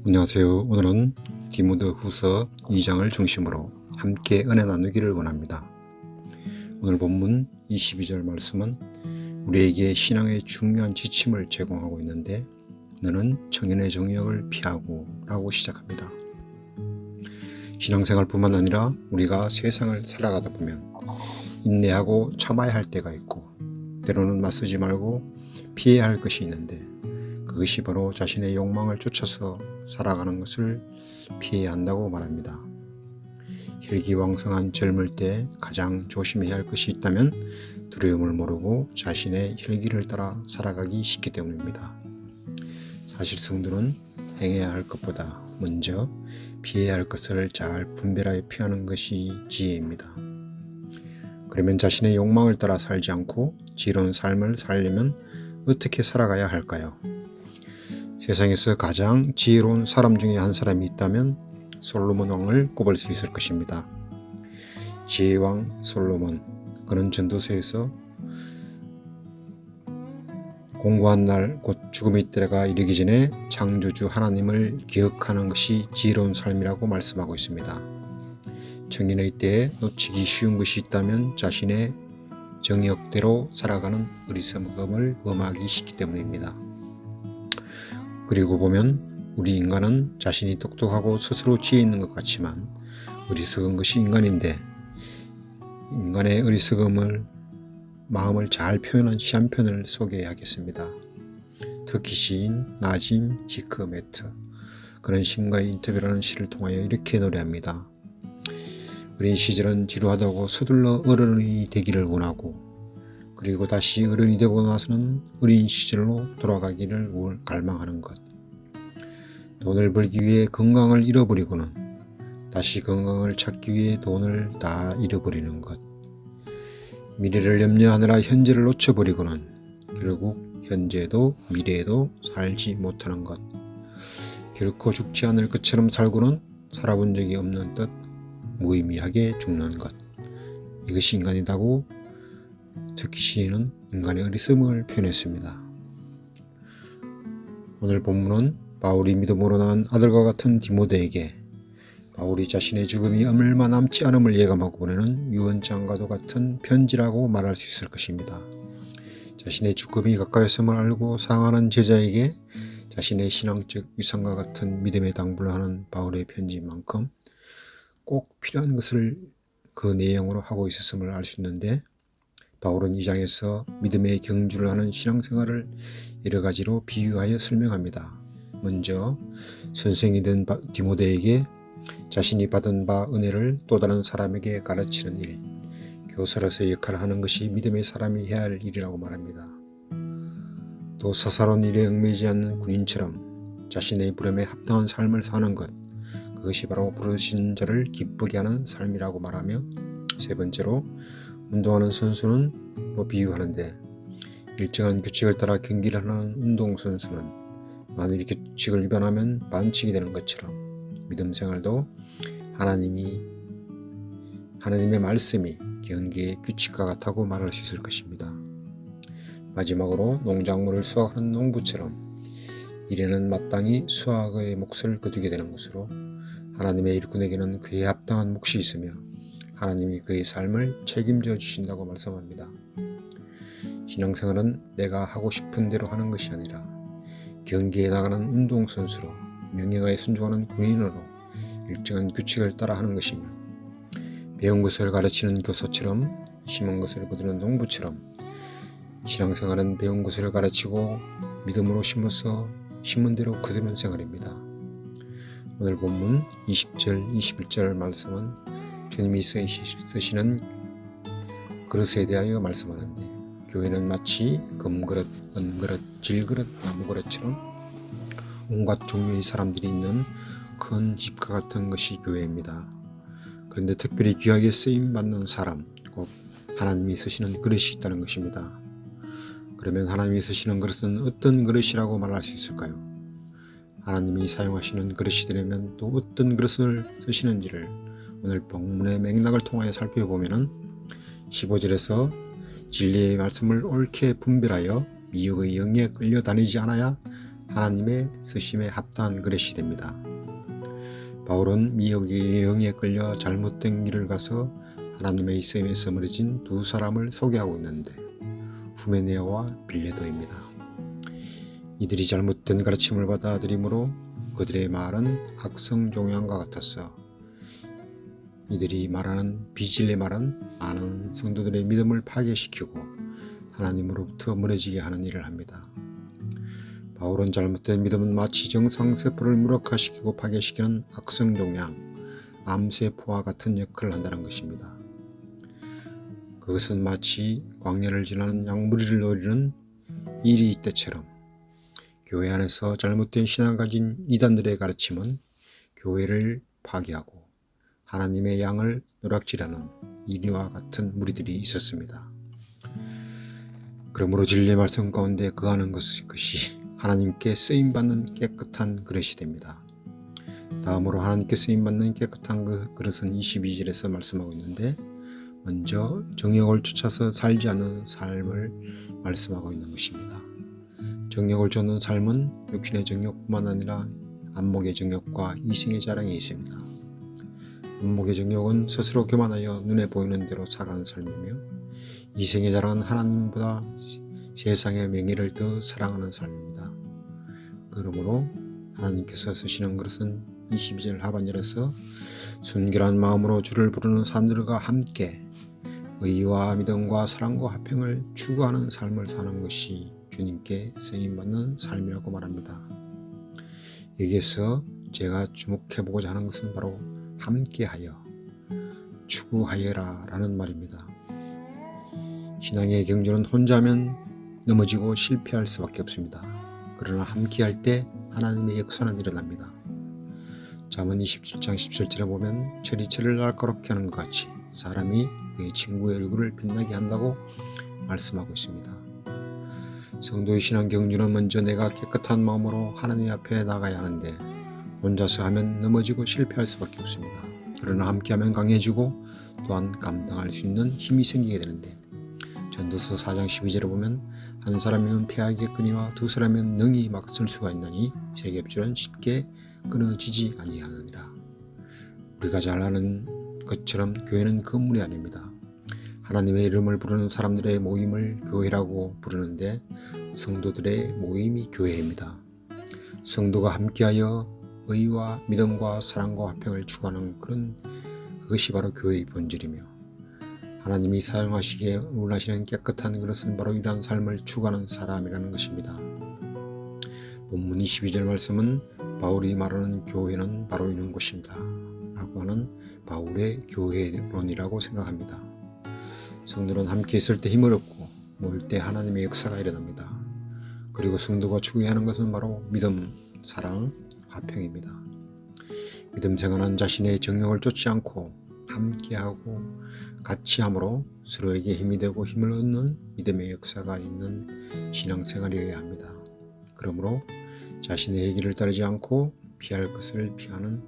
안녕하세요. 오늘은 디모데후서 2장을 중심으로 함께 은혜 나누기를 원합니다. 오늘 본문 22절 말씀은 우리에게 신앙의 중요한 지침을 제공하고 있는데 너는 청년의 정욕을 피하고 라고 시작합니다. 신앙생활뿐만 아니라 우리가 세상을 살아가다 보면 인내하고 참아야 할 때가 있고 때로는 맞서지 말고 피해야 할 것이 있는데 그것이 바로 자신의 욕망을 쫓아서 살아가는 것을 피해야 한다고 말합니다. 혈기왕성한 젊을 때 가장 조심해야 할 것이 있다면 두려움을 모르고 자신의 혈기를 따라 살아가기 쉽기 때문입니다. 사실 성도는 행해야 할 것보다 먼저 피해야 할 것을 잘 분별하여 피하는 것이 지혜입니다. 그러면 자신의 욕망을 따라 살지 않고 지혜로운 삶을 살려면 어떻게 살아가야 할까요? 세상에서 가장 지혜로운 사람 중에 한 사람이 있다면 솔로몬 왕을 꼽을 수 있을 것입니다. 지혜왕 솔로몬, 그는 전도서에서 공고한 날 곧 죽음의 때가 이르기 전에 창조주 하나님을 기억하는 것이 지혜로운 삶이라고 말씀하고 있습니다. 청년의 때에 놓치기 쉬운 것이 있다면 자신의 정욕대로 살아가는 어리석음을 범하기 쉽기 때문입니다. 그리고 보면 우리 인간은 자신이 똑똑하고 스스로 지혜 있는 것 같지만 어리석은 것이 인간인데 인간의 어리석음을 마음을 잘 표현한 시 한 편을 소개하겠습니다. 터키 시인 나짐 히크메트, 그는 신과의 인터뷰라는 시를 통하여 이렇게 노래합니다. 어린 시절은 지루하다고 서둘러 어른이 되기를 원하고 그리고 다시 어른이 되고 나서는 어린 시절로 돌아가기를 갈망하는 것. 돈을 벌기 위해 건강을 잃어버리고는 다시 건강을 찾기 위해 돈을 다 잃어버리는 것. 미래를 염려하느라 현재를 놓쳐버리고는 결국 현재도 미래에도 살지 못하는 것. 결코 죽지 않을 것처럼 살고는 살아본 적이 없는 듯 무의미하게 죽는 것. 이것이 인간이라고 터키 시인은 인간의 어리석음을 표현했습니다. 오늘 본문은 바울이 믿음으로 낳은 아들과 같은 디모데에게 바울이 자신의 죽음이 얼마 남지 않음을 예감하고 보내는 유언장과도 같은 편지라고 말할 수 있을 것입니다. 자신의 죽음이 가까이었음을 알고 상하는 제자에게 자신의 신앙적 위상과 같은 믿음의 당부를 하는 바울의 편지만큼 꼭 필요한 것을 그 내용으로 하고 있었음을 알 수 있는데 바울은 이 장에서 믿음의 경주를 하는 신앙생활을 여러 가지로 비유하여 설명합니다. 먼저 선생이 된 디모데에게 자신이 받은 바 은혜를 또 다른 사람에게 가르치는 일, 교사로서의 역할을 하는 것이 믿음의 사람이 해야 할 일이라고 말합니다. 또 사사로운 일에 얽매이지 않는 군인처럼 자신의 부름에 합당한 삶을 사는 것, 그것이 바로 부르신 자를 기쁘게 하는 삶이라고 말하며 세 번째로 운동하는 선수는 비유하는데 일정한 규칙을 따라 경기를 하는 운동선수는 만일 규칙을 위반하면 반칙이 되는 것처럼 믿음 생활도 하나님의 말씀이 경기의 규칙과 같다고 말할 수 있을 것입니다. 마지막으로 농작물을 수확하는 농부처럼 일에는 마땅히 수확의 몫을 거두게 되는 것으로 하나님의 일꾼에게는 그에 합당한 몫이 있으며 하나님이 그의 삶을 책임져 주신다고 말씀합니다. 신앙생활은 내가 하고 싶은 대로 하는 것이 아니라 경기에 나가는 운동선수로 명예가에 순종하는 군인으로 일정한 규칙을 따라 하는 것이며 배운 것을 가르치는 교사처럼 심은 것을 거두는 농부처럼 신앙생활은 배운 것을 가르치고 믿음으로 심어서 심은 대로 거두는 생활입니다. 오늘 본문 20절, 21절 말씀은 주님이 쓰시는 그릇에 대하여 말씀하는데 교회는 마치 금그릇, 은그릇, 질그릇, 나무그릇처럼 온갖 종류의 사람들이 있는 큰 집과 같은 것이 교회입니다. 그런데 특별히 귀하게 쓰임받는 사람, 곧 하나님이 쓰시는 그릇이 있다는 것입니다. 그러면 하나님이 쓰시는 그릇은 어떤 그릇이라고 말할 수 있을까요? 하나님이 사용하시는 그릇이 되려면 또 어떤 그릇을 쓰시는지를 오늘 본문의 맥락을 통하여 살펴보면 15절에서 진리의 말씀을 옳게 분별하여 미혹의 영에 끌려다니지 않아야 하나님의 쓰심에 합당한 그릇이 됩니다. 바울은 미혹의 영에 끌려 잘못된 길을 가서 하나님의 쓰임에서 멀어진 두 사람을 소개하고 있는데 후메네오와 빌레도입니다. 이들이 잘못된 가르침을 받아들이므로 그들의 말은 악성 종양과 같았어. 이들이 말하는 비질의 말은 많은 성도들의 믿음을 파괴시키고 하나님으로부터 멀어지게 하는 일을 합니다. 바울은 잘못된 믿음은 마치 정상세포를 무력화시키고 파괴시키는 악성 종양, 암세포와 같은 역할을 한다는 것입니다. 그것은 마치 광야를 지나는 양무리를 노리는 이리 때처럼 교회 안에서 잘못된 신앙을 가진 이단들의 가르침은 교회를 파괴하고 하나님의 양을 노략질하는 이리와 같은 무리들이 있었습니다. 그러므로 진리의 말씀 가운데 거하는 것이 하나님께 쓰임받는 깨끗한 그릇이 됩니다. 다음으로 하나님께 쓰임받는 깨끗한 그 그릇은 22절에서 말씀하고 있는데 먼저 정욕을 쫓아서 살지 않는 삶을 말씀하고 있는 것입니다. 정욕을 쫓는 삶은 육신의 정욕뿐만 아니라 안목의 정욕과 이생의 자랑이 있습니다. 안목의 정욕은 스스로 교만하여 눈에 보이는 대로 살아가는 삶이며 이생의 자랑은 하나님보다 세상의 명예를 더 사랑하는 삶입니다. 그러므로 하나님께서 쓰시는 그릇은 22절 하반절에서 순결한 마음으로 주를 부르는 사람들과 함께 의와 믿음과 사랑과 화평을 추구하는 삶을 사는 것이 주님께 쓰임받는 삶이라고 말합니다. 여기에서 제가 주목해보고자 하는 것은 바로 함께하여 추구하여라 라는 말입니다. 신앙의 경주는 혼자면 넘어지고 실패할 수밖에 없습니다. 그러나 함께할 때 하나님의 역사는 일어납니다. 잠언 27장 17절에 보면 철이 철을 날카롭게 하는 것 같이 사람이 그의 친구의 얼굴을 빛나게 한다고 말씀하고 있습니다. 성도의 신앙 경주는 먼저 내가 깨끗한 마음으로 하나님 앞에 나가야 하는데 혼자서 하면 넘어지고 실패할 수밖에 없습니다. 그러나 함께하면 강해지고 또한 감당할 수 있는 힘이 생기게 되는데 전도서 4장 12절에 보면 한 사람이면 패하겠거니와 두 사람이면 능히 막설 수가 있나니 세 겹줄은 쉽게 끊어지지 아니하느니라. 우리가 잘 아는 것처럼 교회는 건물이 아닙니다. 하나님의 이름을 부르는 사람들의 모임을 교회라고 부르는데 성도들의 모임이 교회입니다. 성도가 함께하여 의와 믿음과 사랑과 화평을 추구하는 그것이 바로 교회의 본질이며 하나님이 사용하시기에 원하시는 깨끗한 그릇은 바로 이러한 삶을 추구하는 사람이라는 것입니다. 본문 22절 말씀은 바울이 말하는 교회는 바로 이런 곳입니다 라고 하는 바울의 교회론이라고 생각합니다. 성도는 함께 있을 때 힘을 얻고 모일 때 하나님의 역사가 일어납니다. 그리고 성도가 추구해야 하는 것은 바로 믿음, 사랑, 화평입니다. 믿음 생활은 자신의 정욕을 쫓지 않고 함께하고 같이 함으로 서로에게 힘이 되고 힘을 얻는 믿음의 역사가 있는 신앙생활이어야 합니다. 그러므로 자신의 얘기를 따르지 않고 피할 것을 피하는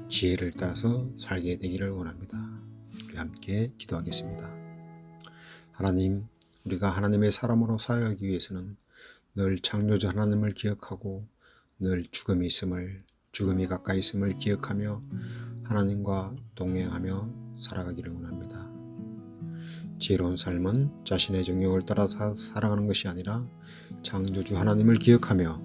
지혜를 따라서 살게 되기를 원합니다. 우리 함께 기도하겠습니다. 하나님, 우리가 하나님의 사람으로 살아가기 위해서는 늘 창조주 하나님을 기억하고 늘 죽음이 가까이 있음을 기억하며 하나님과 동행하며 살아가기를 원합니다. 지혜로운 삶은 자신의 정욕을 따라 살아가는 것이 아니라 창조주 하나님을 기억하며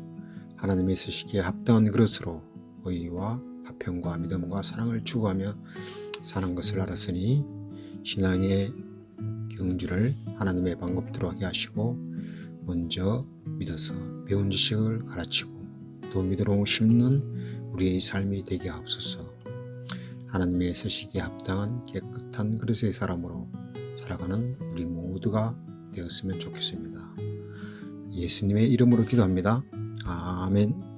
하나님의 쓰시기에 합당한 그릇으로 의와 화평과 믿음과 사랑을 추구하며 사는 것을 알았으니 신앙의 경주를 하나님의 방법대로 하게 하시고 먼저 믿어서 배운 지식을 가르치고 또 믿음으로 심는 우리의 삶이 되게 하옵소서. 하나님의 쓰시기에 합당한 깨끗한 그릇의 사람으로 살아가는 우리 모두가 되었으면 좋겠습니다. 예수님의 이름으로 기도합니다. 아멘.